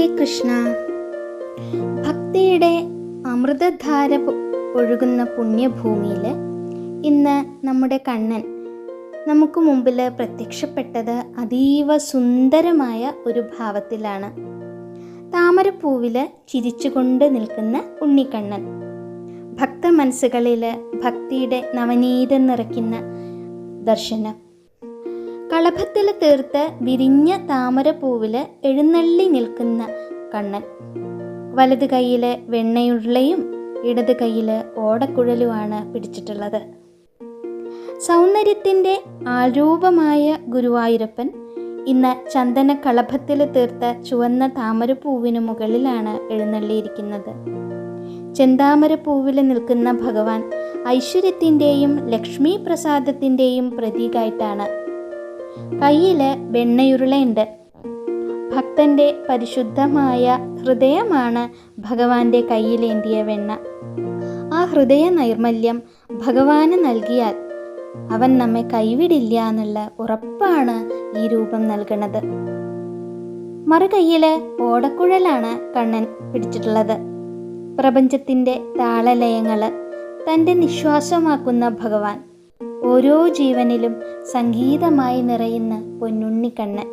ഹരേ കൃഷ്ണ. ഭക്തിയുടെ അമൃതധാര ഒഴുകുന്ന പുണ്യഭൂമിയിൽ ഇന്ന് നമ്മുടെ കണ്ണൻ നമുക്ക് മുമ്പിൽ പ്രത്യക്ഷപ്പെട്ടത് അതീവ സുന്ദരമായ ഒരു ഭാവത്തിലാണ്. താമരപ്പൂവിൽ ചിരിച്ചുകൊണ്ട് നിൽക്കുന്ന ഉണ്ണിക്കണ്ണൻ. ഭക്ത മനസ്സുകളിൽ ഭക്തിയുടെ നവനീതം നിറയ്ക്കുന്ന ദർശനം. കളഭത്തിൽ തീർത്ത് വിരിഞ്ഞ താമരപ്പൂവിൽ എഴുന്നള്ളി നിൽക്കുന്ന കണ്ണൻ. വലത് കൈയിൽ വെണ്ണയുരുളയും ഇടത് കൈയിൽ ഓടക്കുഴലുമാണ് പിടിച്ചിട്ടുള്ളത്. സൗന്ദര്യത്തിൻ്റെ ആരൂപമായ ഗുരുവായൂരപ്പൻ ഇന്ന് ചന്ദന കളഭത്തിൽ തീർത്ത ചുവന്ന താമരപ്പൂവിനു മുകളിലാണ് എഴുന്നള്ളിയിരിക്കുന്നത്. ചെന്താമരപ്പൂവിൽ നിൽക്കുന്ന ഭഗവാൻ ഐശ്വര്യത്തിൻ്റെയും ലക്ഷ്മി പ്രസാദത്തിൻ്റെയും പ്രതീകമായിട്ടാണ്. കയ്യിൽ വെണ്ണയുരുളയുണ്ട്. ഭക്തൻ്റെ പരിശുദ്ധമായ ഹൃദയമാണ് ഭഗവാന്റെ കയ്യിലേന്തിയ വെണ്ണ. ആ ഹൃദയ നൈർമല്യം ഭഗവാന് നൽകിയാൽ അവൻ നമ്മെ കൈവിടില്ല എന്നുള്ള ഉറപ്പാണ് ഈ രൂപം നൽകുന്നത്. മറുകൈയിൽ ഓടക്കുഴലാണ് കണ്ണൻ പിടിച്ചിട്ടുള്ളത്. പ്രപഞ്ചത്തിൻ്റെ താളലയങ്ങൾ തൻ്റെ നിശ്വാസമാക്കുന്ന ഭഗവാൻ ഓരോ ജീവനിലും സംഗീതമായി നിറയുന്ന പൊന്നുണ്ണിക്കണ്ണൻ.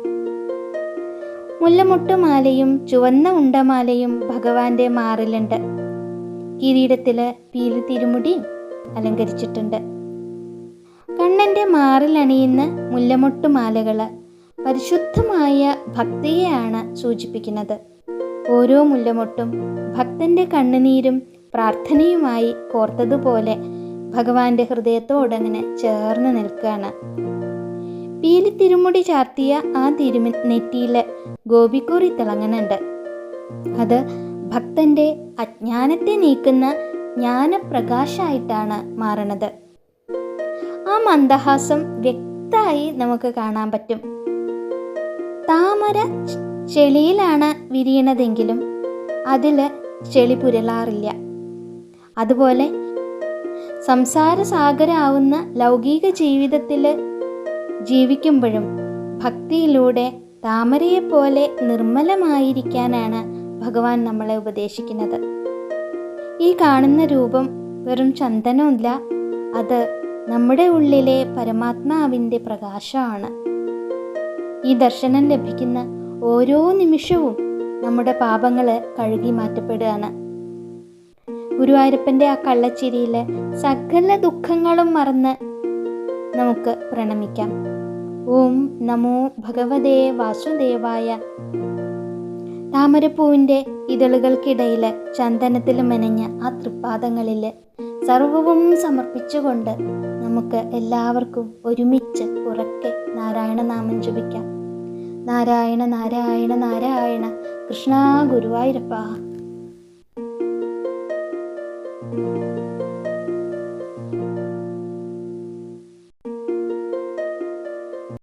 മുല്ലമൊട്ടുമാലയും ചുവന്ന ഉണ്ടമാലയും ഭഗവാന്റെ മാറിലുണ്ട്. കിരീടത്തിൽ പീലി തിരുമുടിയും അലങ്കരിച്ചിട്ടുണ്ട്. കണ്ണൻ്റെ മാറിലണിയുന്ന മുല്ലമൊട്ടുമാലകൾ പരിശുദ്ധമായ ഭക്തിയെയാണ് സൂചിപ്പിക്കുന്നത്. ഓരോ മുല്ലമൊട്ടും ഭക്തൻ്റെ കണ്ണുനീരും പ്രാർത്ഥനയുമായി കോർത്തതുപോലെ ഭഗവാന്റെ ഹൃദയത്തോടങ്ങനെ ചേർന്ന് നിൽക്കുകയാണ്. പീലി തിരുമുടി ചാർത്തിയ ആ നെറ്റിയിൽ ഗോപിക്കുറി തിളങ്ങുന്നുണ്ട്. അത് ഭക്തന്റെ അജ്ഞാനത്തെ നീക്കുന്ന ജ്ഞാനപ്രകാശമായിട്ടാണ് മാറണത്. ആ മന്ദഹാസം വ്യക്തമായി നമുക്ക് കാണാൻ പറ്റും. താമര ചെളിയിലാണ് വിരിയണതെങ്കിലും അതിൽ ചെളി പുരളാറില്ല. അതുപോലെ സംസാരസാഗരാവുന്ന ലൗകിക ജീവിതത്തിൽ ജീവിക്കുമ്പോഴും ഭക്തിയിലൂടെ താമരയെപ്പോലെ നിർമ്മലമായിരിക്കാനാണ് ഭഗവാൻ നമ്മളെ ഉപദേശിക്കുന്നത്. ഈ കാണുന്ന രൂപം വെറും ചന്ദനമില്ല, അത് നമ്മുടെ ഉള്ളിലെ പരമാത്മാവിൻ്റെ പ്രകാശമാണ്. ഈ ദർശനം ലഭിക്കുന്ന ഓരോ നിമിഷവും നമ്മുടെ പാപങ്ങൾ കഴുകി മാറ്റപ്പെടുകയാണ്. ഗുരുവായൂരപ്പൻ്റെ ആ കള്ളച്ചിരിയിൽ സകല ദുഃഖങ്ങളും മറന്ന് നമുക്ക് പ്രണമിക്കാം. ഓം നമോ ഭഗവതേ വാസുദേവായ. താമരപ്പൂവിൻ്റെ ഇതളുകൾക്കിടയിൽ ചന്ദനത്തിൽ മെനഞ്ഞ ആ തൃപ്പാദങ്ങളിൽ സർവവും സമർപ്പിച്ചുകൊണ്ട് നമുക്ക് എല്ലാവർക്കും ഒരുമിച്ച് ഉറക്കെ നാരായണനാമം ജപിക്കാം. നാരായണ നാരായണ നാരായണ കൃഷ്ണ ഗുരുവായൂരപ്പ.